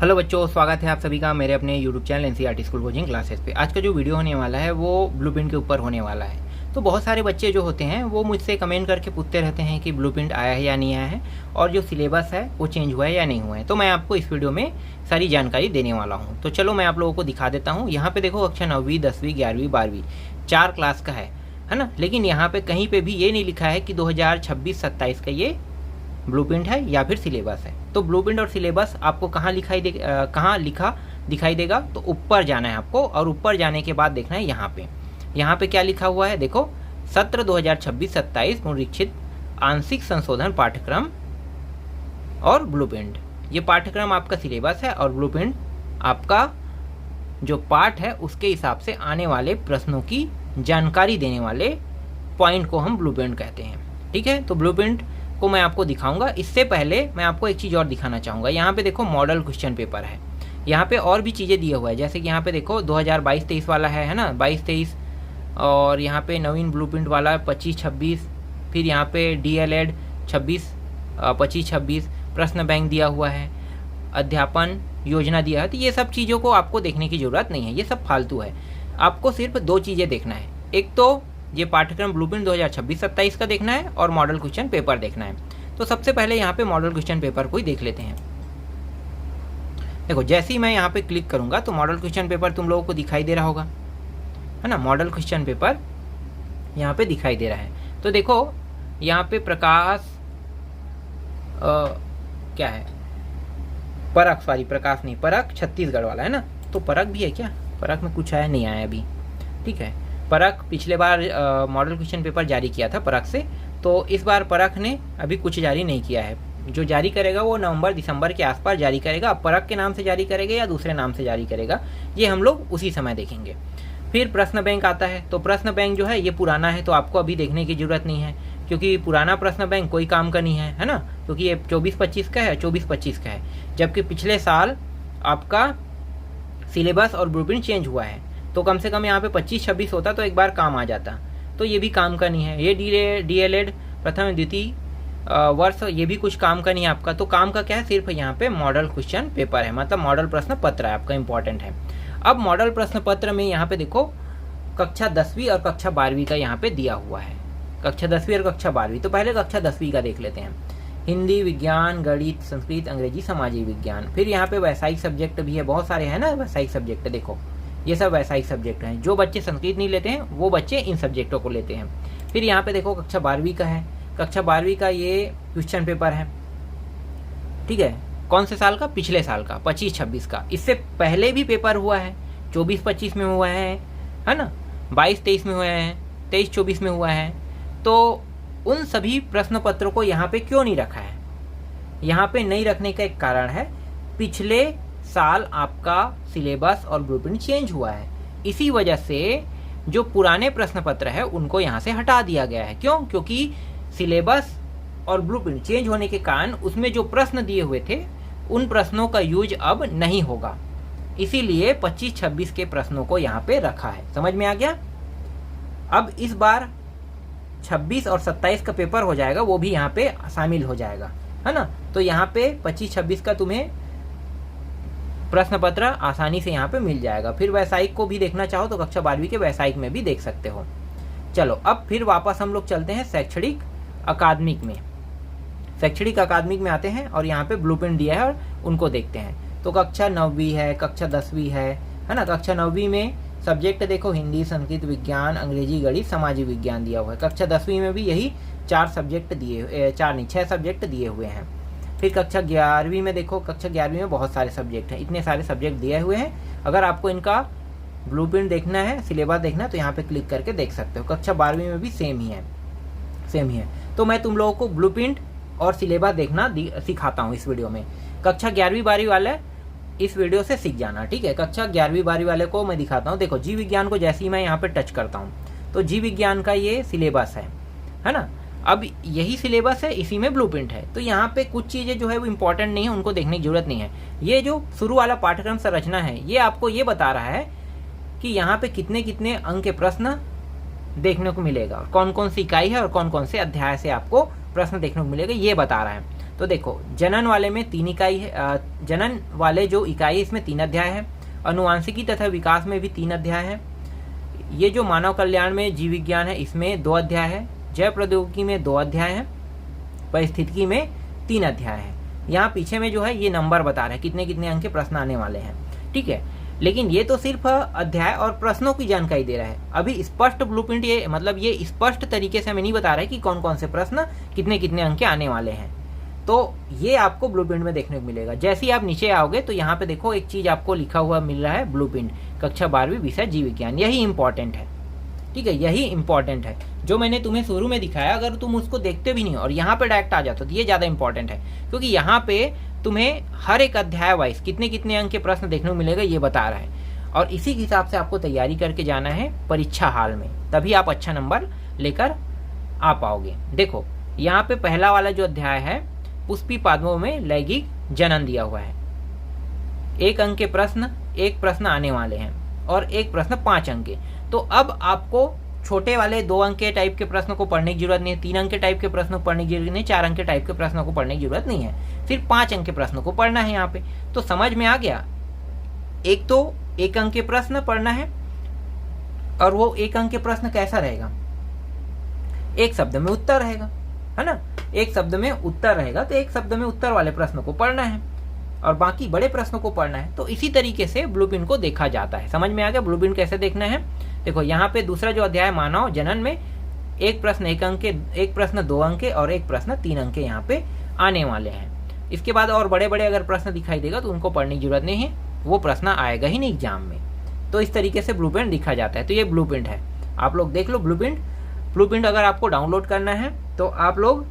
Hello बच्चों, स्वागत है आप सभी का मेरे अपने YouTube channel NCERT school coaching classes पे। आज का जो वीडियो होने वाला है वो ब्लूप्रिंट के ऊपर होने वाला है। तो बहुत सारे बच्चे जो होते हैं वो मुझसे कमेंट करके पूछते रहते हैं कि ब्लूप्रिंट आया है या नहीं आया है, और जो सिलेबस है वो चेंज हुआ है या नहीं हुआ है। तो मैं आपको इस वीडियो में सारी जानकारी देने वाला हूँ। तो चलो मैं आप लोगों को दिखा देता हूँ। यहाँ पे देखो, कक्षा 9वीं 10वीं 11वीं 12वीं 4 क्लास का है ना। लेकिन यहाँ पे कहीं पे भी ये नहीं लिखा है कि 2026-27 का ये ब्लूप्रिंट है या फिर सिलेबस है। तो ब्लूप्रिंट और सिलेबस आपको कहाँ लिखा दिखाई देगा, तो ऊपर जाना है आपको, और ऊपर जाने के बाद देखना है यहाँ पे क्या लिखा हुआ है। देखो, सत्र 2026-27 पुनरीक्षित आंशिक संशोधन पाठ्यक्रम और ब्लूप्रिंट। ये पाठ्यक्रम आपका सिलेबस है और ब्लूप्रिंट आपका जो पाठ है उसके हिसाब से आने वाले प्रश्नों की जानकारी देने वाले पॉइंट को हम ब्लूप्रिंट कहते हैं। ठीक है, तो ब्लूप्रिंट को मैं आपको दिखाऊंगा। इससे पहले मैं आपको एक चीज़ और दिखाना चाहूँगा। यहाँ पे देखो, मॉडल क्वेश्चन पेपर है। यहाँ पे और भी चीज़ें दिया हुआ है, जैसे कि यहाँ पे देखो 2022-23 वाला है ना, 22-23, और यहाँ पे नवीन ब्लूप्रिंट वाला 25-26, फिर यहाँ पे DLED 25-26 प्रश्न बैंक दिया हुआ है, अध्यापन योजना दिया है। तो ये सब चीज़ों को आपको देखने की ज़रूरत नहीं है, ये सब फालतू है। आपको सिर्फ दो चीज़ें देखना है, एक तो ये पाठ्यक्रम ब्लूप्रिंट 2026-27 का देखना है और मॉडल क्वेश्चन पेपर देखना है। तो सबसे पहले यहाँ पे मॉडल क्वेश्चन पेपर को ही देख लेते हैं। देखो, जैसे ही मैं यहाँ पे क्लिक करूँगा तो मॉडल क्वेश्चन पेपर तुम लोगों को दिखाई दे रहा होगा, है ना। मॉडल क्वेश्चन पेपर यहाँ पे दिखाई दे रहा है। तो देखो, यहाँ पे प्रकाश क्या है, परख छत्तीसगढ़ वाला है ना। तो परख भी है क्या? परख में कुछ आया नहीं आया अभी, ठीक है। परख पिछले बार मॉडल क्वेश्चन पेपर जारी किया था परख से, तो इस बार परख ने अभी कुछ जारी नहीं किया है। जो जारी करेगा वो नवंबर-दिसंबर के आसपास जारी करेगा। अब परख के नाम से जारी करेगा या दूसरे नाम से जारी करेगा, ये हम लोग उसी समय देखेंगे। फिर प्रश्न बैंक आता है। तो प्रश्न बैंक जो है ये पुराना है, तो आपको अभी देखने की जरूरत नहीं है, क्योंकि पुराना प्रश्न बैंक कोई काम का नहीं है ना, क्योंकि ये 24-25 का है, 24-25 का है। जबकि पिछले साल आपका सिलेबस और ब्लूप्रिंट चेंज हुआ है, तो कम से कम यहाँ पे 25-26 होता तो एक बार काम आ जाता। तो ये भी काम का नहीं है। ये DLED प्रथम द्वितीय वर्ष, ये भी कुछ काम का नहीं है आपका। तो काम का क्या है, सिर्फ यहाँ पे मॉडल क्वेश्चन पेपर है, मतलब मॉडल प्रश्न पत्र है आपका, इंपॉर्टेंट है। अब मॉडल प्रश्न पत्र में यहाँ पे देखो, कक्षा 10वीं और कक्षा 12वीं का यहाँ पे दिया हुआ है। कक्षा 10वीं और कक्षा 12वीं। तो पहले कक्षा 10वीं का देख लेते हैं। हिंदी, विज्ञान, गणित, संस्कृत, अंग्रेजी, सामाजिक विज्ञान। फिर यहाँ पे वैसायिक सब्जेक्ट भी है, बहुत सारे हैं ना वैसायिक सब्जेक्ट। देखो, ये सब वैसायिक सब्जेक्ट हैं। जो बच्चे संस्कृत नहीं लेते हैं वो बच्चे इन सब्जेक्टों को लेते हैं। फिर यहाँ पे देखो, कक्षा 12वीं का है। कक्षा 12वीं का ये क्वेश्चन पेपर है, ठीक है। कौन से साल का? पिछले साल का, 25-26 का। इससे पहले भी पेपर हुआ है, 24-25 में हुआ है ना, 22-23 में हुआ है, 23-24 में हुआ है। तो उन सभी प्रश्न पत्रों को यहाँ पे क्यों नहीं रखा है? यहाँ पे नहीं रखने का एक कारण है, पिछले साल आपका सिलेबस और ब्लूप्रिंट चेंज हुआ है। इसी वजह से जो पुराने प्रश्न पत्र है उनको यहाँ से हटा दिया गया है। क्यों? क्योंकि सिलेबस और ब्लूप्रिंट चेंज होने के कारण उसमें जो प्रश्न दिए हुए थे उन प्रश्नों का यूज अब नहीं होगा। इसीलिए 25-26 के प्रश्नों को यहाँ पे रखा है। समझ में आ गया? अब इस बार 26 और 27 का पेपर हो जाएगा, वो भी यहाँ पे शामिल हो जाएगा, है ना। तो यहाँ पे 25-26 का तुम्हें प्रश्न पत्र आसानी से यहाँ पे मिल जाएगा। फिर वैसायिक को भी देखना चाहो तो कक्षा 12वीं के वैसायिक में भी देख सकते हो। चलो, अब फिर वापस हम लोग चलते हैं शैक्षणिक अकादमिक में। शैक्षणिक अकादमिक में आते हैं और यहाँ पे ब्लूप्रिंट दिया है और उनको देखते हैं। तो कक्षा 9वीं है, कक्षा 10वीं है ना। कक्षा 9वीं में सब्जेक्ट देखो, हिंदी, संस्कृत, विज्ञान, अंग्रेजी, गणित, सामाजिक विज्ञान दिया हुआ है। कक्षा 10वीं में भी यही 6 सब्जेक्ट दिए हुए हैं। फिर कक्षा 11वीं में देखो, कक्षा 11वीं में बहुत सारे सब्जेक्ट हैं, इतने सारे सब्जेक्ट दिए हुए हैं। अगर आपको इनका ब्लूप्रिंट देखना है, सिलेबस देखना है, तो यहाँ पे क्लिक करके देख सकते हो। कक्षा 12वीं में भी सेम ही है। तो मैं तुम लोगों को ब्लूप्रिंट और सिलेबस देखना सिखाता हूँ इस वीडियो में। कक्षा 11वीं 12वीं वाले इस वीडियो से सीख जाना, ठीक है। कक्षा 11वीं 12वीं वाले को मैं दिखाता हूँ। देखो, जीव विज्ञान को जैसे ही मैं यहाँ पे टच करता हूँ तो जीव विज्ञान का ये सिलेबस है ना। अब यही सिलेबस है, इसी में ब्लूप्रिंट है। तो यहाँ पे कुछ चीज़ें जो है वो इंपॉर्टेंट नहीं है, उनको देखने की जरूरत नहीं है। ये जो शुरू वाला पाठ्यक्रम संरचना है, ये आपको ये बता रहा है कि यहाँ पे कितने कितने अंक के प्रश्न देखने को मिलेगा, कौन कौन सी इकाई है और कौन कौन से अध्याय से आपको प्रश्न देखने को मिलेगा, ये बता रहा है। तो देखो जनन वाले में 3 इकाई है, जनन वाले जो इकाई है इसमें 3 अध्याय है, अनुवांशिकी तथा विकास में भी 3 अध्याय है, ये जो मानव कल्याण में जीव विज्ञान है इसमें 2 अध्याय है, जैव प्रौद्योगिकी में 2 अध्याय है, परिस्थितिकी में 3 अध्याय है। यहाँ पीछे में जो है ये नंबर बता रहे हैं कितने कितने अंक के प्रश्न आने वाले हैं, ठीक है। लेकिन ये तो सिर्फ अध्याय और प्रश्नों की जानकारी दे रहा है। अभी स्पष्ट ब्लूप्रिंट ये मतलब ये स्पष्ट तरीके से हमें नहीं बता रहा है कि कौन कौन से प्रश्न कितने कितने अंक के आने वाले हैं। तो ये आपको ब्लूप्रिंट में देखने को मिलेगा। जैसे ही आप नीचे आओगे तो यहाँ पे देखो एक चीज आपको लिखा हुआ मिल रहा है, ब्लूप्रिंट कक्षा 12वीं विषय जीव विज्ञान। यही इंपॉर्टेंट है, ठीक है, यही इंपॉर्टेंट है। जो मैंने तुम्हें शुरू में दिखाया अगर तुम उसको देखते भी नहीं और यहाँ पे डायरेक्ट आ जाते तो ये ज्यादा इंपॉर्टेंट है, क्योंकि यहाँ पे तुम्हें हर एक अध्याय वाइज कितने कितने अंक के प्रश्न देखने को मिलेगा ये बता रहा है। और इसी के हिसाब से आपको तैयारी करके जाना है परीक्षा हाल में, तभी आप अच्छा नंबर लेकर आ पाओगे। देखो यहाँ पे पहला वाला जो अध्याय है, पुष्पी पादपों में लैंगिक जनन दिया हुआ है। 1 अंक के प्रश्न, 1 प्रश्न आने वाले हैं और 1 प्रश्न 5 अंक के। तो अब आपको छोटे वाले 2 अंक के टाइप के प्रश्नों को पढ़ने की जरूरत नहीं है, 3 अंक के टाइप के प्रश्नों को पढ़ने की जरूरत नहीं, 4 अंक के टाइप के प्रश्नों को पढ़ने की जरूरत नहीं है, सिर्फ 5 अंक के प्रश्नों को पढ़ना है यहाँ पे। तो समझ में आ गया। एक तो 1 अंक के प्रश्न पढ़ना है और वो 1 अंक के प्रश्न कैसा रहेगा, 1 शब्द में उत्तर रहेगा, है ना, 1 शब्द में उत्तर रहेगा। तो 1 शब्द में उत्तर वाले प्रश्नों को पढ़ना है और बाकी बड़े प्रश्नों को पढ़ना है। तो इसी तरीके से ब्लूप्रिंट को देखा जाता है। समझ में आ गया ब्लूप्रिंट कैसे देखना है। देखो यहाँ पे दूसरा जो अध्याय मानव जनन में 1 प्रश्न 1 अंक के, 1 प्रश्न 2 अंक के और 1 प्रश्न 3 अंक के यहाँ पे आने वाले हैं। इसके बाद और बड़े बड़े अगर प्रश्न दिखाई देगा तो उनको पढ़ने की जरूरत नहीं है, वो प्रश्न आएगा ही नहीं एग्जाम में। तो इस तरीके से ब्लूप्रिंट दिखा जाता है। तो ये ब्लूप्रिंट है, आप लोग देख लो ब्लूप्रिंट। ब्लूप्रिंट अगर आपको डाउनलोड करना है तो आप लोग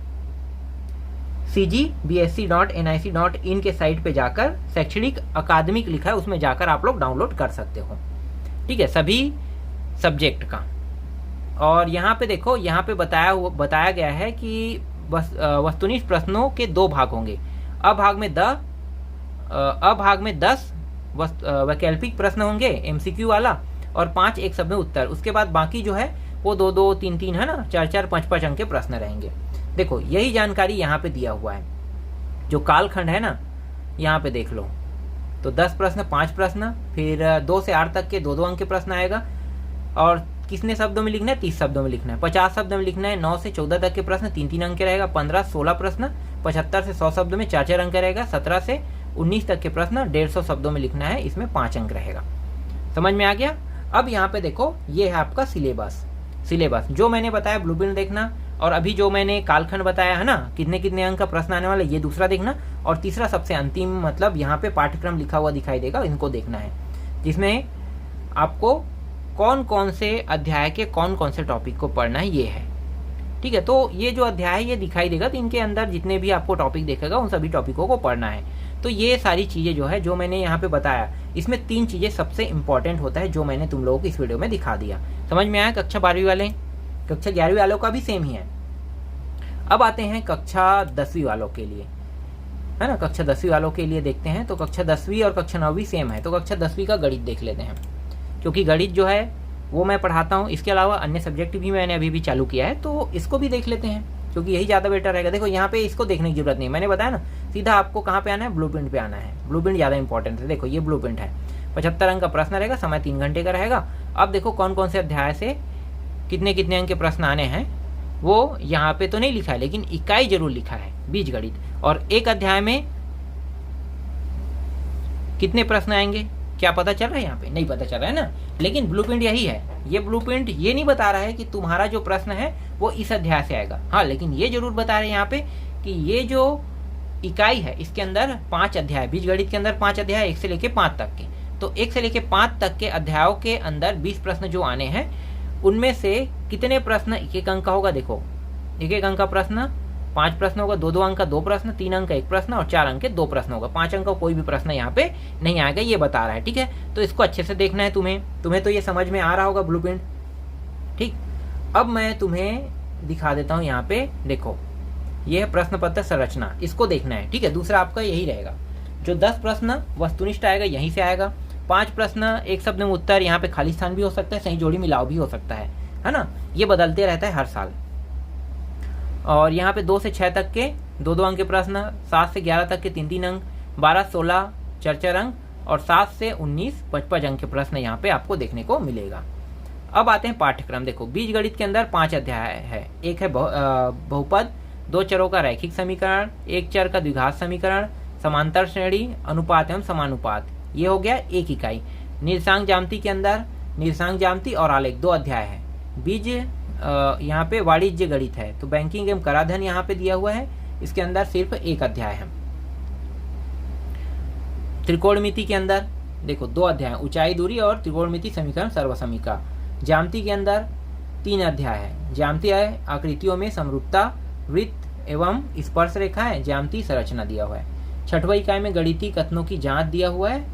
cgbsc.nic.in के साइट पे जाकर शैक्षणिक अकादमिक लिखा है उसमें जाकर आप लोग डाउनलोड कर सकते हो, ठीक है, सभी सब्जेक्ट का। और यहाँ पे देखो, यहाँ पे बताया गया है कि वस्तुनिष्ठ प्रश्नों के 2 भाग होंगे। अ भाग में 10 वैकल्पिक प्रश्न होंगे MCQ वाला और 5 1 शब्द में उत्तर। उसके बाद बाकी जो है वो 2-2, 3-3 है ना, 4-4, 5-5 अंक के प्रश्न रहेंगे। देखो यही जानकारी यहाँ पे दिया हुआ है। जो कालखंड है ना, यहाँ पे देख लो, तो 10 प्रश्न 5 प्रश्न, फिर 2 से 8 तक के 2-2 अंक के प्रश्न आएगा। और कितने शब्दों में लिखना है, 30 शब्दों में लिखना है। 50 शब्द में लिखना है। 9 से 14 तक के प्रश्न 3-3 अंक के रहेगा। 15-16 प्रश्न 75 से 100 शब्दों में 4-4 अंक रहेगा। 17 से 19 तक के प्रश्न 150 शब्दों में लिखना है, इसमें 5 अंक रहेगा। समझ में आ गया। अब यहाँ पे देखो ये है आपका सिलेबस जो मैंने बताया ब्लूप्रिंट देखना, और अभी जो मैंने कालखंड बताया है ना कितने कितने अंक का प्रश्न आने वाला, ये दूसरा देखना। और तीसरा सबसे अंतिम मतलब यहाँ पे पाठ्यक्रम लिखा हुआ दिखाई देगा, इनको देखना है, जिसमें आपको कौन कौन से अध्याय के कौन कौन से टॉपिक को पढ़ना है ये है, ठीक है। तो ये जो अध्याय है ये दिखाई देगा, तो इनके अंदर जितने भी आपको टॉपिक देखेगा उन सभी टॉपिकों को पढ़ना है। तो ये सारी चीज़ें जो है जो मैंने यहाँ पे बताया, इसमें 3 चीज़ें सबसे इंपॉर्टेंट होता है जो मैंने तुम लोगों को इस वीडियो में दिखा दिया। समझ में आया। कक्षा 12वीं वाले, कक्षा 11वीं वालों का भी सेम ही है। अब आते हैं कक्षा 10वीं वालों के लिए, है ना। कक्षा 10वीं वालों के लिए देखते हैं। तो कक्षा 10वीं और कक्षा 9वीं सेम है। तो कक्षा 10वीं का गणित देख लेते हैं, क्योंकि गणित जो है वो मैं पढ़ाता हूँ। इसके अलावा अन्य सब्जेक्ट भी मैंने अभी भी चालू किया है, तो इसको भी देख लेते हैं, क्योंकि यही ज़्यादा बेटर रहेगा। देखो यहाँ पे इसको देखने की जरूरत नहीं, मैंने बताया ना, सीधा आपको कहाँ पे आना है, ब्लूप्रिंट पे आना है। ब्लूप्रिंट ज़्यादा इंपॉर्टेंट है। देखो ये ब्लूप्रिंट है, 75 अंक का प्रश्न रहेगा, समय 3 घंटे का रहेगा। अब देखो कौन कौन से अध्याय से कितने कितने अंक के प्रश्न आने हैं, वो यहाँ पे तो नहीं लिखा है, लेकिन इकाई जरूर लिखा है, बीजगणित। और एक अध्याय में कितने प्रश्न आएंगे क्या पता चल रहा है, यहाँ पे नहीं पता चल रहा है ना। लेकिन ब्लूप्रिंट यही है। ये ब्लूप्रिंट ये नहीं बता रहा है कि तुम्हारा जो प्रश्न है वो इस अध्याय से आएगा, हाँ, लेकिन ये जरूर बता रहे हैं यहाँ पे कि ये जो इकाई है इसके अंदर 5 अध्याय, बीजगणित के अंदर 5 अध्याय, 1 से लेके 5 तक के। तो 1 से लेके 5 तक के अध्यायों के अंदर 20 प्रश्न जो आने हैं, उनमें से कितने प्रश्न 1-1 अंक का होगा। देखो 1-1 अंक का प्रश्न, 5 प्रश्न होगा, 2-2 अंक का 2 प्रश्न, 3 अंक का 1 प्रश्न और 4 अंक के 2 प्रश्न होगा। 5 अंक का कोई भी प्रश्न यहाँ पे नहीं आएगा, ये बता रहा है, ठीक है। तो इसको अच्छे से देखना है तुम्हें तो ये समझ में आ रहा होगा ब्लूप्रिंट, ठीक। अब मैं तुम्हें दिखा देता हूँ यहाँ पे, देखो ये है प्रश्न पत्र संरचना, इसको देखना है, ठीक है। दूसरा आपका यही रहेगा, जो 10 प्रश्न वस्तुनिष्ठ आएगा यहीं से आएगा। 5 प्रश्न 1 शब्द में उत्तर, यहाँ पे खाली स्थान भी हो सकता है, सही जोड़ी मिलाव भी हो सकता है ना। ये बदलते रहता है हर साल। और यहाँ पे 2 से 6 तक के 2-2 अंक के प्रश्न, 7 से 11 तक के 3-3 अंक, 12-16 4-4 अंक और 7 से 19 55 अंक के प्रश्न यहाँ पे आपको देखने को मिलेगा। अब आते हैं पाठ्यक्रम। देखो बीजगणित के अंदर 5 अध्याय है। एक है बहुपद, 2 चरों का रैखिक समीकरण, 1 चर का द्विघात समीकरण, समांतर श्रेणी, अनुपात एवं समानुपात, ये हो गया एक इकाई। निर्देशांक ज्यामिति के अंदर निर्देशांक ज्यामिति और आलेख 2 अध्याय है। बीज यहाँ पे वाणिज्य गणित है, तो बैंकिंग एवं कराधान यहाँ पे दिया हुआ है, इसके अंदर सिर्फ 1 अध्याय है। त्रिकोणमिति के अंदर देखो 2 अध्याय, ऊंचाई दूरी और त्रिकोणमिति समीकरण सर्वसमीका। ज्यामिति के अंदर 3 अध्याय है। ज्यामिति है आकृतियों में समरूपता, वृत्त एवं स्पर्श रेखा है, ज्यामिति संरचना दिया हुआ है। 6वीं इकाई में गणितीय कथनों की जांच दिया हुआ है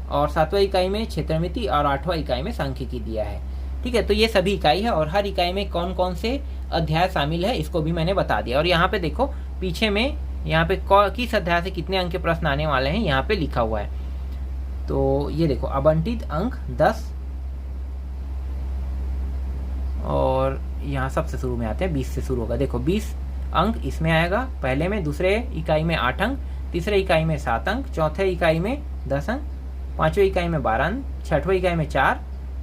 और 7वीं इकाई में क्षेत्रमिति और 8वां इकाई में सांख्यिकी दिया है। ठीक है, तो ये सभी इकाई है और हर इकाई में कौन कौन से अध्याय शामिल है इसको भी मैंने बता दिया। और यहाँ पे देखो पीछे में यहाँ पे किस अध्याय से कितने अंक के प्रश्न आने वाले हैं यहाँ पे लिखा हुआ है। तो ये देखो आवंटित अंक 10 और यहाँ सबसे शुरू में आते हैं 20 से शुरू होगा। देखो 20 अंक इसमें आएगा, पहले में, दूसरे इकाई में 8 अंक, तीसरे इकाई में 7 अंक, चौथे इकाई में 10 अंक, 5वीं इकाई में 12 अंक, 6वीं इकाई में 4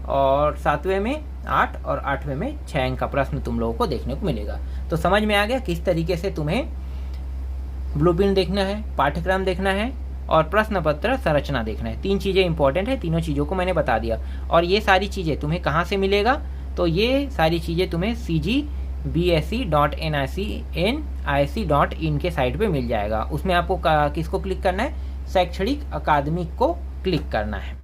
और 7वें में 8 और 8वें में 6 अंक का प्रश्न तुम लोगों को देखने को मिलेगा। तो समझ में आ गया किस तरीके से तुम्हें ब्लूप्रिंट देखना है, पाठ्यक्रम देखना है और प्रश्न पत्र संरचना देखना है। 3 चीज़ें इंपॉर्टेंट है, तीनों चीज़ों को मैंने बता दिया। और ये सारी चीज़ें तुम्हें कहाँ से मिलेगा, तो ये सारी चीज़ें तुम्हें cgbse.nic.in के साइट पे मिल जाएगा। उसमें आपको किसको क्लिक करना है, शैक्षणिक अकादमी को क्लिक करना है।